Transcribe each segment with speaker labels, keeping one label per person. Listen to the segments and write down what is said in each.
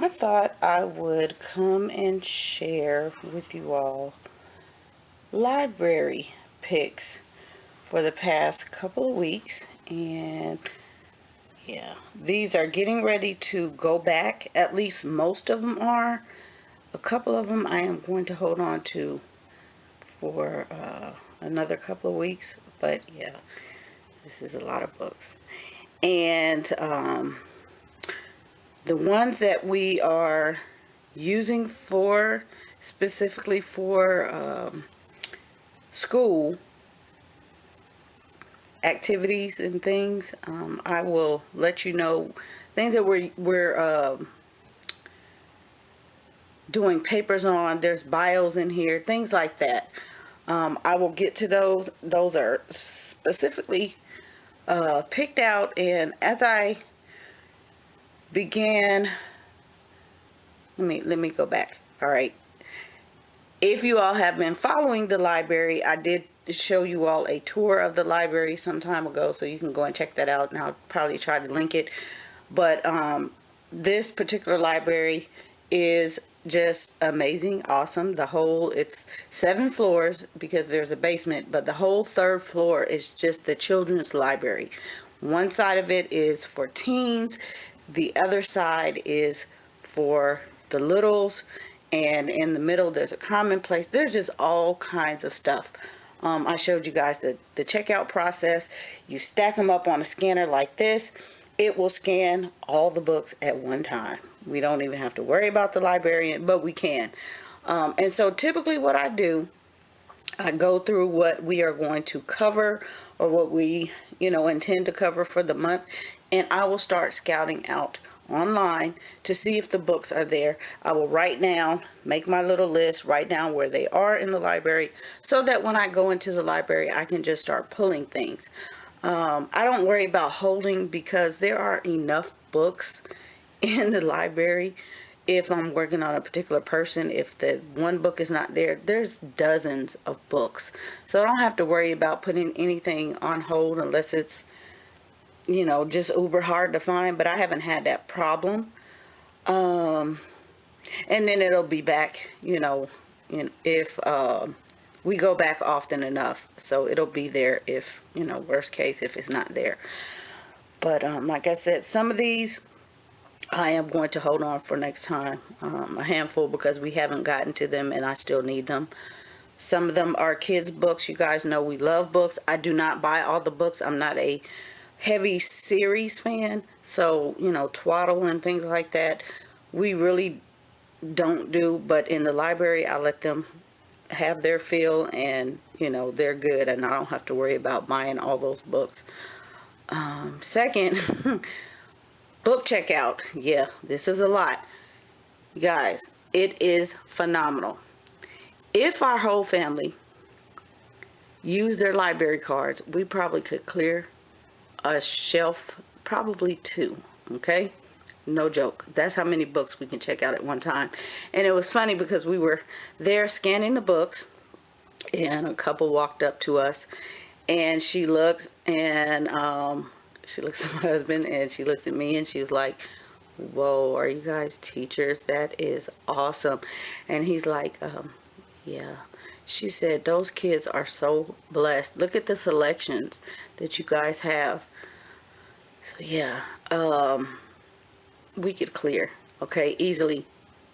Speaker 1: I thought I would come and share with you all library picks for the past couple of weeks. And yeah, these are getting ready to go back. At least most of them are. A couple of them I am going to hold on to for another couple of weeks. But yeah, this is a lot of books. And the ones that we are using for specifically for school activities and things, I will let you know things that we're doing papers on. There's bios in here, things like that. I will get to those. Those are specifically picked out, and as I began, let me go back. All right. If you all have been following the library, I did show you all a tour of the library some time ago, so you can go and check that out, and I'll probably try to link it. But this particular library is just amazing, awesome. It's 7 floors because there's a basement, but the whole 3rd floor is just the children's library. One side of it is for teens, the other side is for the littles, and in the middle there's a common place. There's just all kinds of stuff. I showed you guys the checkout process. You stack them up on a scanner like this. It will scan all the books at one time. We don't even have to worry about the librarian, but we can. And so typically what I do, I go through what we are going to cover, or what we, intend to cover for the month, and I will start scouting out online to see if the books are there. I will write down, make my little list, write down where they are in the library, so that when I go into the library, I can just start pulling things. I don't worry about holding, because there are enough books in the library. If I'm working on a particular person, if the one book is not there, there's dozens of books. So I don't have to worry about putting anything on hold unless it's, just uber hard to find. But I haven't had that problem. And then it'll be back, if we go back often enough. So it'll be there if, worst case, if it's not there. But like I said, some of these I am going to hold on for next time, a handful, because we haven't gotten to them and I still need them. Some of them are kids books. You guys know we love books. I do not buy all the books. I'm not a heavy series fan, so twaddle and things like that we really don't do. But in the library, I let them have their fill, and they're good, and I don't have to worry about buying all those books. Second, book checkout. Yeah, this is a lot. You guys, it is phenomenal. If our whole family used their library cards, we probably could clear a shelf, probably 2. Okay? No joke. That's how many books we can check out at one time. And it was funny because we were there scanning the books, and a couple walked up to us, and she looks, and she looks at my husband, and she looks at me, and she was like, "Whoa, are you guys teachers? That is awesome." And he's like, "Yeah." She said, "Those kids are so blessed. Look at the selections that you guys have." So yeah, we could clear, okay, easily.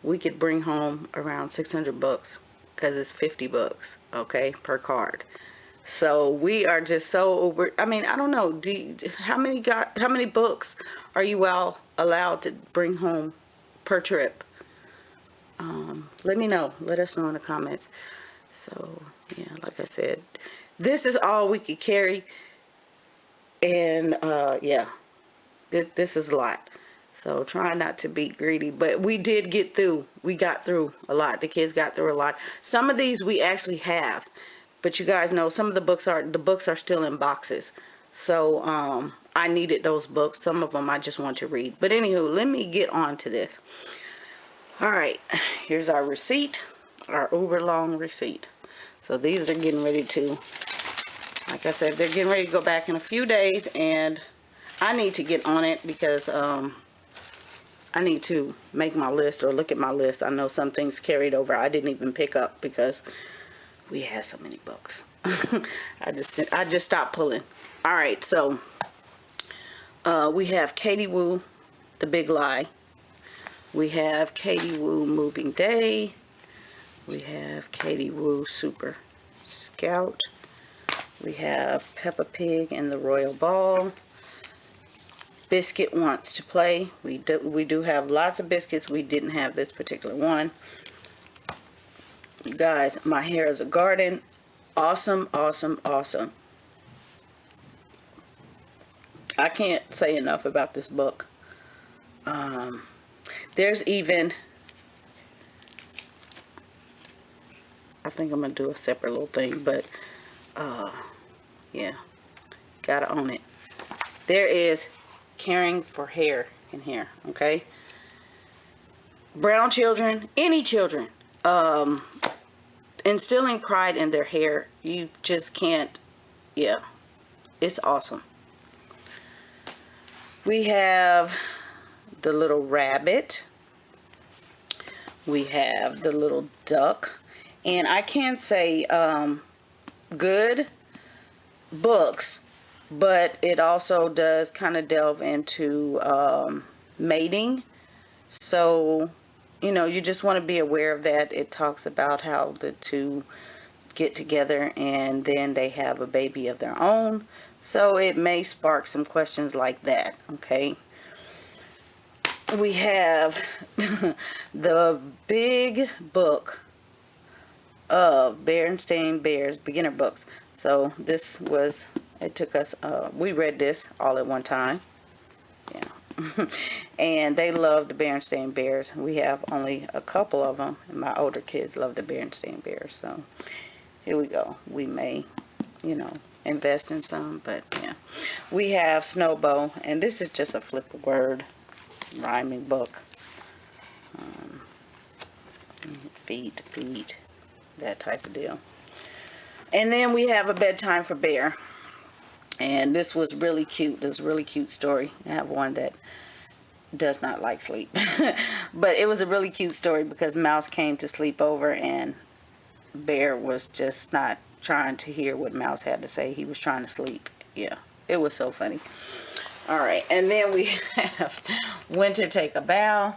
Speaker 1: We could bring home around 600 books, because it's 50 books, okay, per card. So we are just so over. I mean, I don't know. How many books are you all allowed to bring home per trip? Let me know. Let us know in the comments. So yeah, like I said, this is all we could carry, and yeah, this is a lot. So try not to be greedy, but we did get through. We got through a lot. The kids got through a lot. Some of these we actually have, but you guys know some of the books are still in boxes. So I needed those books. Some of them I just want to read. But anywho, let me get on to this. All right, here's our receipt, our uber long receipt. So these are getting ready to, like I said, they're getting ready to go back in a few days, and I need to get on it because I need to make my list or look at my list. I know some things carried over I didn't even pick up because we had so many books. I just stopped pulling. All right, so we have Katie Woo, The Big Lie. We have Katie Woo, Moving Day. We have Katie Woo, Super Scout. We have Peppa Pig and the Royal Ball. Biscuit Wants to Play. We do have lots of biscuits. We didn't have this particular one. You guys, My Hair is a Garden. Awesome, awesome, awesome. I can't say enough about this book. There's even, I think I'm going to do a separate little thing, but yeah, gotta own it. There is Caring for Hair in here, okay? Brown children, any children, instilling pride in their hair. You just can't, yeah, it's awesome. We have The Little Rabbit. We have The Little Duck. And I can't say good books, but it also does kind of delve into mating. So, you know, you just want to be aware of that. It talks about how the two get together and then they have a baby of their own. So it may spark some questions like that, okay? We have the big book of Berenstain Bears beginner books. So this was, it took us, we read this all at one time. Yeah. And they love the Berenstain Bears. We have only a couple of them, and my older kids love the Berenstain Bears. So here we go. We may, you know, invest in some, but yeah. We have Snowbow, and this is just a flip a word rhyming book. Feed, that type of deal. And then we have A Bedtime for Bear. And this was really cute. This was a really cute story. I have one that does not like sleep. But it was a really cute story because Mouse came to sleep over and Bear was just not trying to hear what Mouse had to say. He was trying to sleep. Yeah, it was so funny. All right, and then we have Winter Take a Bow.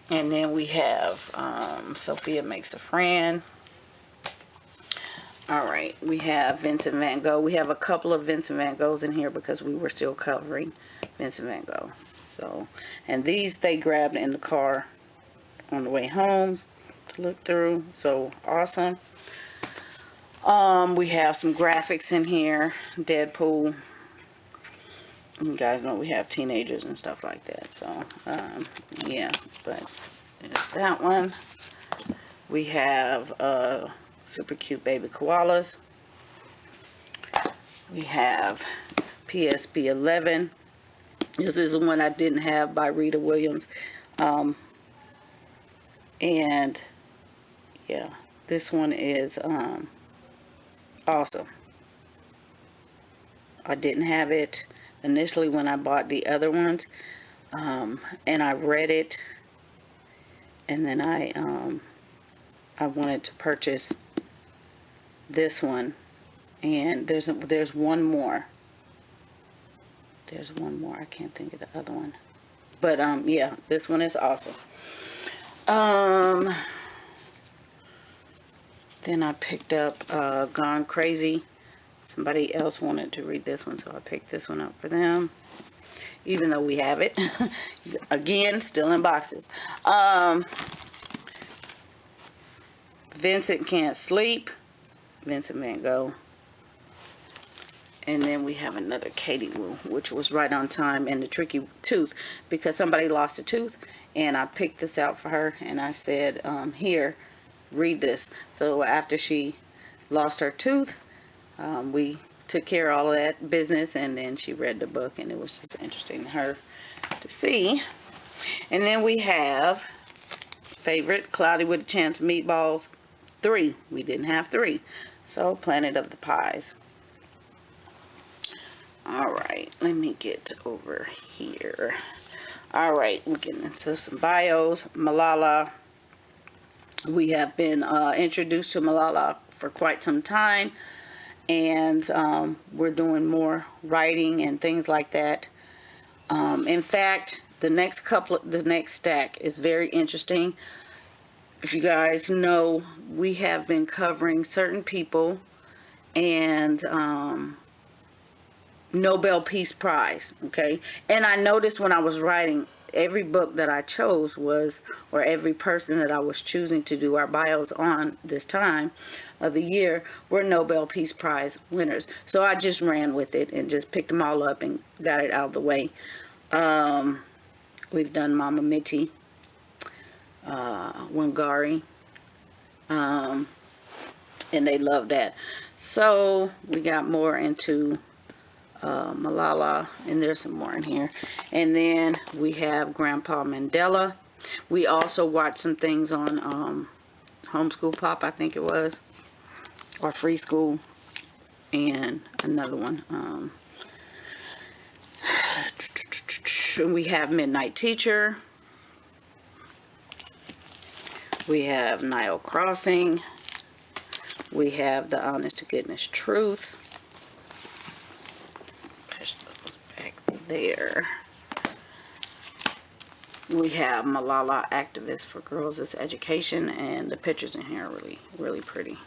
Speaker 1: And then we have Sophia Makes a Friend. All right, we have Vincent van Gogh. We have a couple of Vincent van Goghs in here because we were still covering Vincent van Gogh. So, and these they grabbed in the car on the way home to look through. So awesome. We have some graphics in here. Deadpool. You guys know we have teenagers and stuff like that. So, yeah, but there's that one. We have super cute baby koalas. We have PSB 11. This is the one I didn't have by Rita Williams. And yeah, this one is awesome. I didn't have it initially when I bought the other ones, and I read it, and then I wanted to purchase this one, and there's one more. There's one more. I can't think of the other one, but yeah, this one is awesome. Then I picked up Gone Crazy. Somebody else wanted to read this one, so I picked this one up for them, even though we have it. Again, still in boxes. Vincent Can't Sleep, Vincent van Gogh. And then we have another Katie Woo, which was right on time, and The Tricky Tooth, because somebody lost a tooth, and I picked this out for her, and I said, here, read this. So after she lost her tooth, we took care of all of that business, and then she read the book, and it was just interesting to her to see. And then we have favorite, Cloudy with a Chance of Meatballs 3. We didn't have 3. So Planet of the Pies. All right, let me get over here. All right, we're getting into some bios. Malala. We have been introduced to Malala for quite some time, and we're doing more writing and things like that. In fact, the next stack is very interesting. If you guys know, we have been covering certain people and Nobel Peace Prize, okay? And I noticed when I was writing, every book that I chose was, or every person that I was choosing to do our bios on this time of the year, were Nobel Peace Prize winners. So I just ran with it and just picked them all up and got it out of the way. We've done Mama Mitty, Wangari, and they love that. So we got more into Malala, and there's some more in here. And then we have Grandpa Mandela. We also watched some things on Homeschool Pop, I think it was, or Free School, and another one. We have Midnight Teacher. We have Nile Crossing. We have The Honest to Goodness Truth. Push those back there. We have Malala Activist for Girls' Education, and the pictures in here are really, really pretty.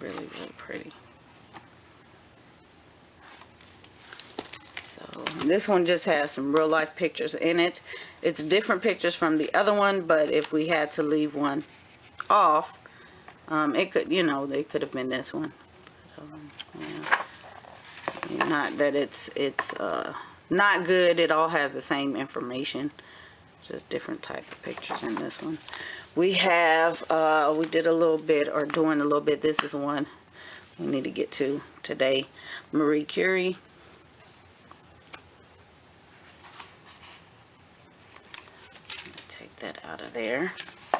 Speaker 1: Really, really pretty. So this one just has some real life pictures in it. It's different pictures from the other one, but if we had to leave one off, it could, you know, they could have been this one. But, yeah. Not that it's not good. It all has the same information. It's just different type of pictures in this one. We have, we did a little bit, or doing a little bit. This is one we need to get to today. Marie Curie. Take that out of there. So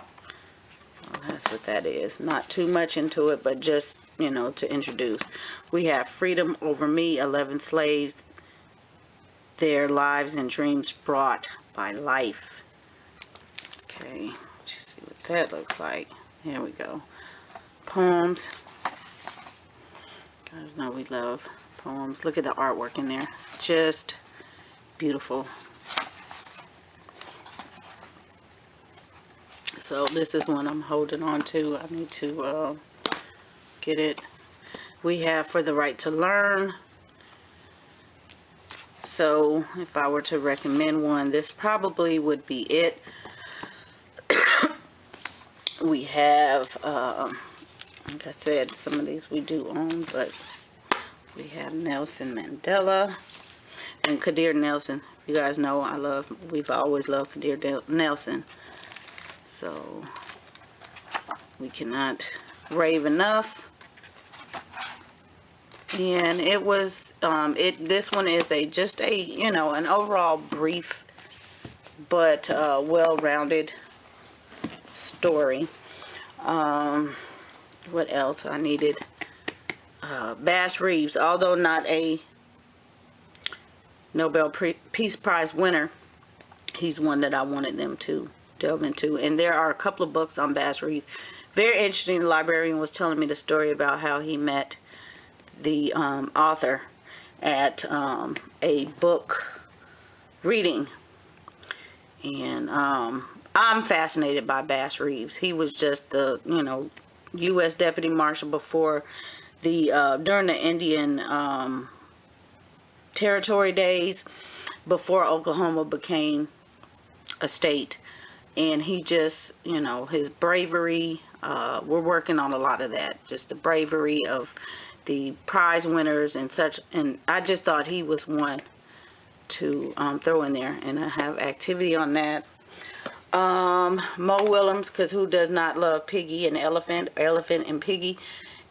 Speaker 1: that's what that is. Not too much into it, but just, you know, to introduce. We have Freedom Over Me, 11 Slaves, Their Lives and Dreams Brought by Life. Okay, let's see what that looks like. Here we go. Poems. You guys know we love poems. Look at the artwork in there. Just beautiful. So this is one I'm holding on to. I need to get it. We have For the Right to Learn. So if I were to recommend one, this probably would be it. We have, like I said, some of these we do own, but we have Nelson Mandela and Kadir Nelson. You guys know we've always loved Kadir Nelson. So we cannot rave enough. And it was, this one is just a, you know, an overall brief but well-rounded story. What else I needed? Bass Reeves, although not a Nobel Peace Prize winner, he's one that I wanted them to delve into. And there are a couple of books on Bass Reeves. Very interesting. The librarian was telling me the story about how he met the author at a book reading. And I'm fascinated by Bass Reeves. He was just the, you know, U.S. Deputy Marshal before the during the Indian Territory days, before Oklahoma became a state. And he just, you know, his bravery, we're working on a lot of that, just the bravery of the prize winners and such. And I just thought he was one to throw in there, and I have activity on that. Mo Willems, because who does not love Piggy and Elephant and Piggy?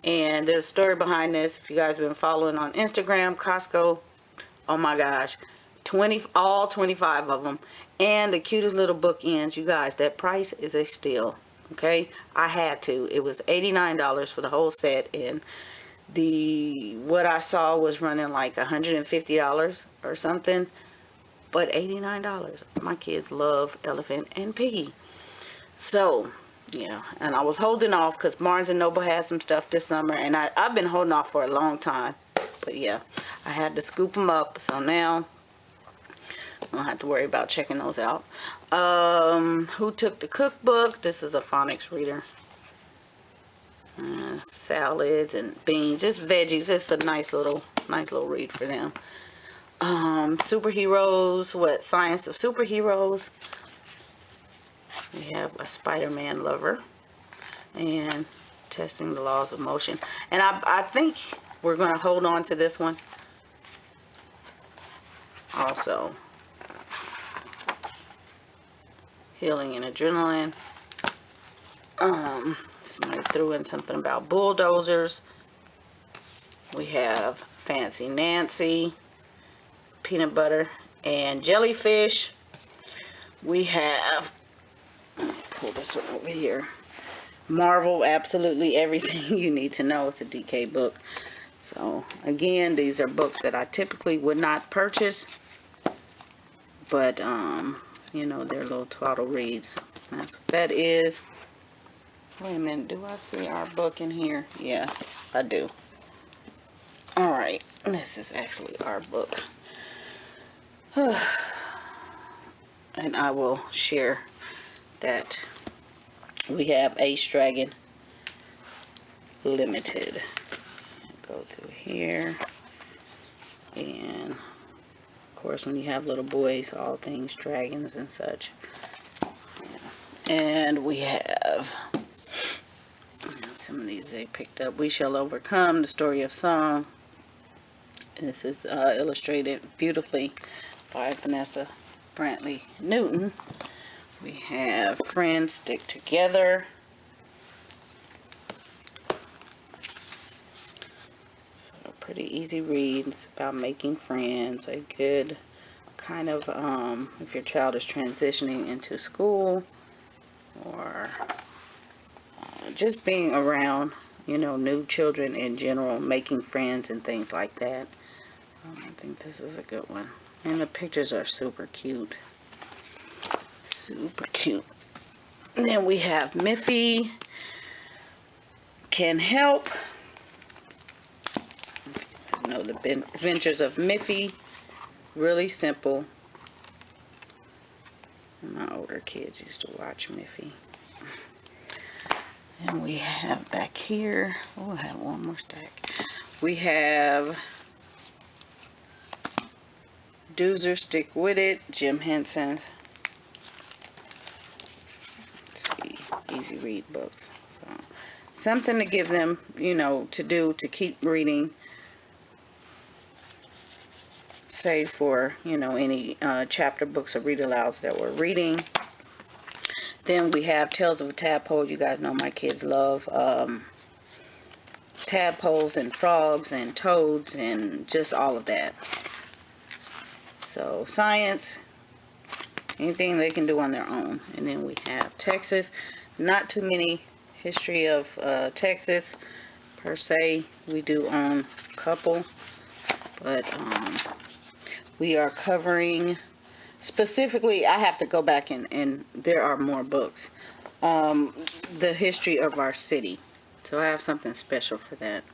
Speaker 1: And there's a story behind this. If you guys have been following on Instagram, Costco, oh my gosh, all 25 of them, and the cutest little bookends. You guys, that price is a steal. Okay, I had to. It was $89 for the whole set, and what I saw was running like $150 or something, but $89. My kids love Elephant and Piggy. So yeah, and I was holding off because Barnes and Noble had some stuff this summer, and I've been holding off for a long time. But yeah, I had to scoop them up, so now I don't have to worry about checking those out. Who Took the Cookbook? This is a phonics reader. Salads and beans, just veggies. It's a nice little read for them. Superheroes, what? Science of Superheroes. We have a Spider-Man lover and testing the laws of motion. And I think we're going to hold on to this one also. Healing and adrenaline. Somebody threw in something about bulldozers. We have Fancy Nancy, peanut butter and jellyfish. We have, let me pull this one over here, Marvel, absolutely everything you need to know. It's a DK book. So again, these are books that I typically would not purchase, but you know, they're little twaddle reads. That's what that is. Wait a minute, do I see our book in here? Yeah, I do. Alright, this is actually our book. And I will share that we have Ace Dragon Limited. Go through here. And of course, when you have little boys, all things dragons and such. Yeah. And we have some of these they picked up. We Shall Overcome, The Story of Song. This is illustrated beautifully by Vanessa Brantley Newton. We have Friends Stick Together. So a pretty easy read. It's about making friends. A good kind of, if your child is transitioning into school, or just being around, you know, new children in general, making friends and things like that. I think this is a good one. And the pictures are super cute. Super cute. And then we have Miffy Can Help. You know, the Adventures of Miffy. Really simple. My older kids used to watch Miffy. And we have back here, oh, I have one more stack. We have Doozer Stick With It, Jim Henson's. Let's see, easy read books. So something to give them, you know, to do, to keep reading. Say for, you know, any chapter books or read alouds that we're reading. Then we have Tales of a Tadpole. You guys know my kids love tadpoles and frogs and toads and just all of that. So science, anything they can do on their own. And then we have Texas. Not too many history of Texas per se. We do own a couple, but we are covering. Specifically, I have to go back and there are more books. The history of our city. So I have something special for that.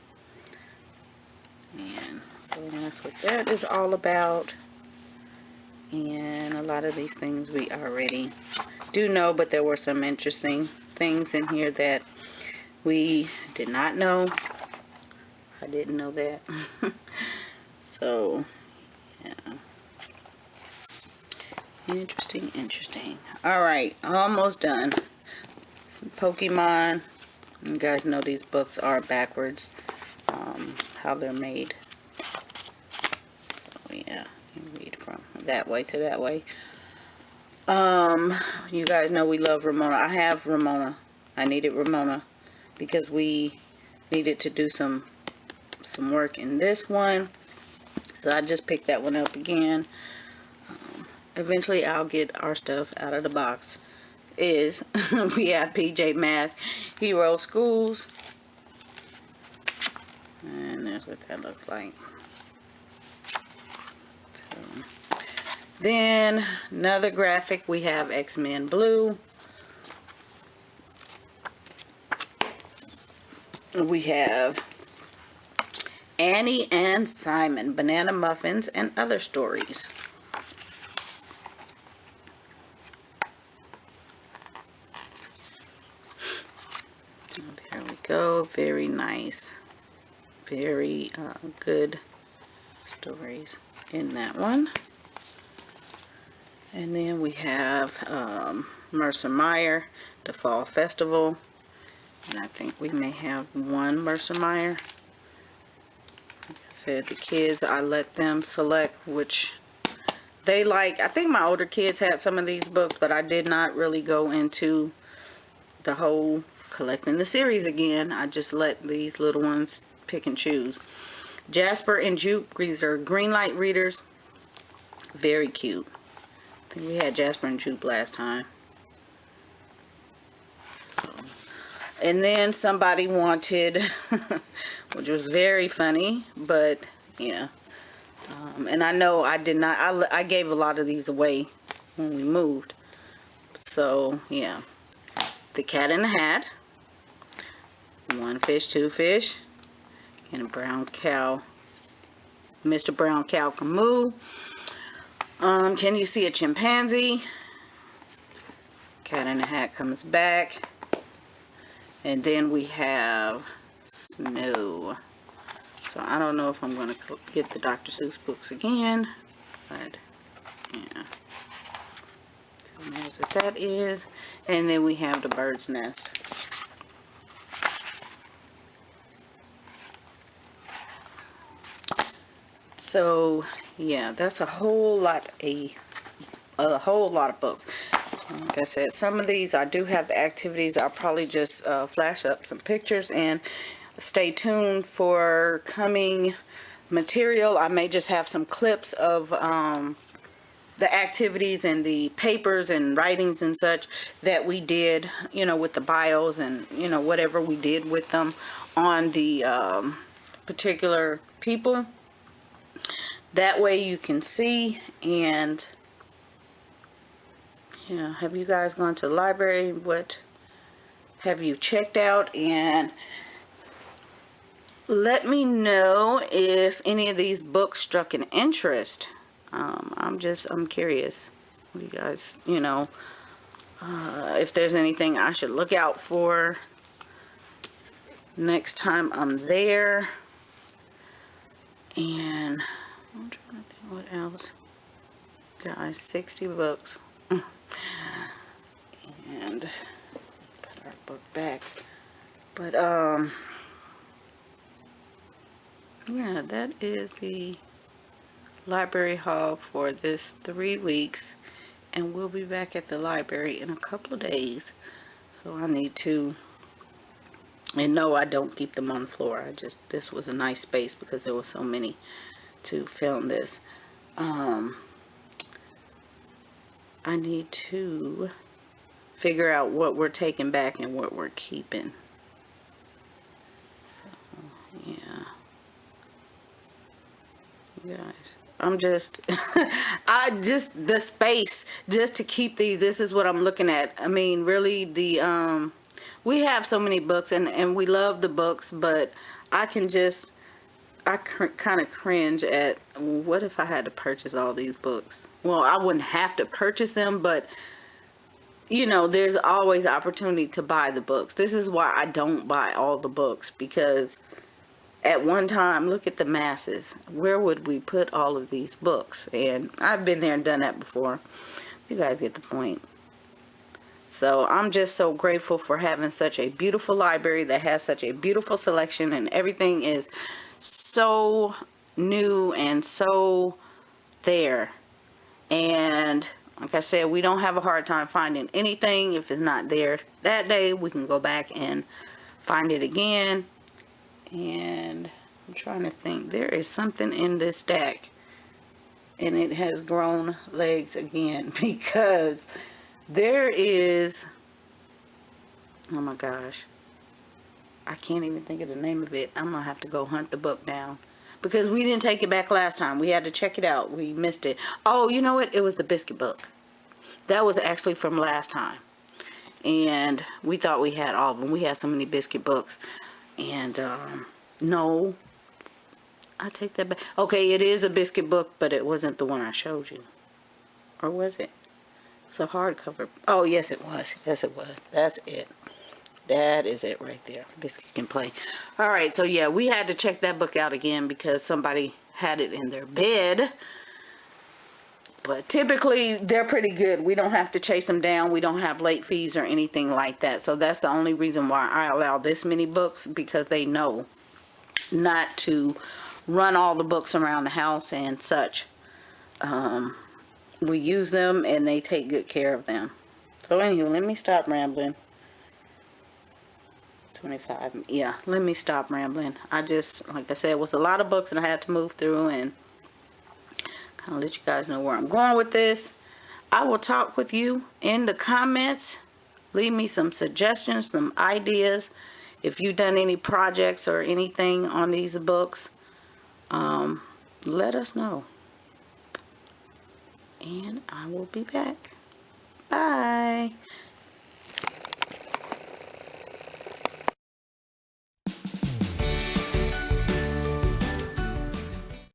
Speaker 1: And so that's what that is all about. And a lot of these things we already do know, but there were some interesting things in here that we did not know. I didn't know that. So, yeah. Interesting. Alright, almost done. Some Pokemon. You guys know these books are backwards. How they're made. So yeah, you read from that way to that way. You guys know we love Ramona. I have Ramona. I needed Ramona because we needed to do some work in this one. So I just picked that one up again. Eventually I'll get our stuff out of the box. We have PJ Masks Hero Schools. And that's what that looks like. So, then another graphic, we have X-Men Blue. We have Annie and Simon, Banana Muffins and Other Stories. There we go. Very nice. Very good stories in that one. And then we have Mercer Meyer, the Fall Festival. And I think we may have one Mercer Meyer. Like I said, the kids, I let them select which they like. I think my older kids had some of these books, but I did not really go into the whole collecting the series again. I just let these little ones pick and choose. Jasper and Juke, these are green light readers. Very cute. I think we had Jasper and Juke last time. So, and then somebody wanted, which was very funny, but yeah. And I know I did not, I gave a lot of these away when we moved. So yeah. The Cat in the Hat. One Fish, Two Fish. And a Brown Cow. Mr. Brown Cow Can Moo. Can You See a Chimpanzee? Cat in the Hat comes back. And then we have Snow. So I don't know if I'm going to get the Dr. Seuss books again. But yeah. So there's what that is. And then we have the Bird's Nest. So yeah, that's a whole lot of books. Like I said, some of these I do have the activities. I'll probably just flash up some pictures and stay tuned for coming material. I may just have some clips of the activities and the papers and writings and such that we did, you know, with the bios and, you know, whatever we did with them on the particular people. That way you can see. And yeah, have you guys gone to the library? What have you checked out? And let me know if any of these books struck an interest. I'm curious. You guys, you know, if there's anything I should look out for next time I'm there. And I'm trying to think what else. Guys, 60 books. And put our book back. But yeah, that is the library haul for this 3 weeks, and we'll be back at the library in a couple of days. So I need to, and no, I don't keep them on the floor. This was a nice space because there were so many to film this. I need to figure out what we're taking back and what we're keeping. So yeah, you guys, I'm just the space just to keep these. This is what I'm looking at. I mean, really, the we have so many books, and we love the books, but I kind of cringe at, what if I had to purchase all these books? Well, I wouldn't have to purchase them, but you know, there's always opportunity to buy the books. This is why I don't buy all the books, because at one time, look at the masses. Where would we put all of these books? And I've been there and done that before. You guys get the point. So I'm just so grateful for having such a beautiful library that has such a beautiful selection, and everything is so new and so there. And like I said, we don't have a hard time finding anything. If it's not there that day, we can go back and find it again. And I'm trying to think, there is something in this stack, and it has grown legs again, because there is, oh my gosh, I can't even think of the name of it. I'm gonna have to go hunt the book down because we didn't take it back last time. We had to check it out. We missed it. Oh, you know what? It was the biscuit book. That was actually from last time, and we thought we had all of them. We had so many biscuit books, and no, I take that back. Okay, it is a biscuit book, but it wasn't the one I showed you, or was it? It's a hardcover. Oh, yes, it was. Yes, it was. That's it. That is it right there. Biscuit can play. All right, so yeah, we had to check that book out again because somebody had it in their bed. But typically, they're pretty good. We don't have to chase them down. We don't have late fees or anything like that. So that's the only reason why I allow this many books, because they know not to run all the books around the house and such. We use them and they take good care of them. So anyway, let me stop rambling. 25. Yeah, let me stop rambling. I just, like I said, it was a lot of books and I had to move through and kind of let you guys know where I'm going with this. I will talk with you in the comments. Leave me some suggestions, some ideas. If you've done any projects or anything on these books, let us know. And I will be back. Bye.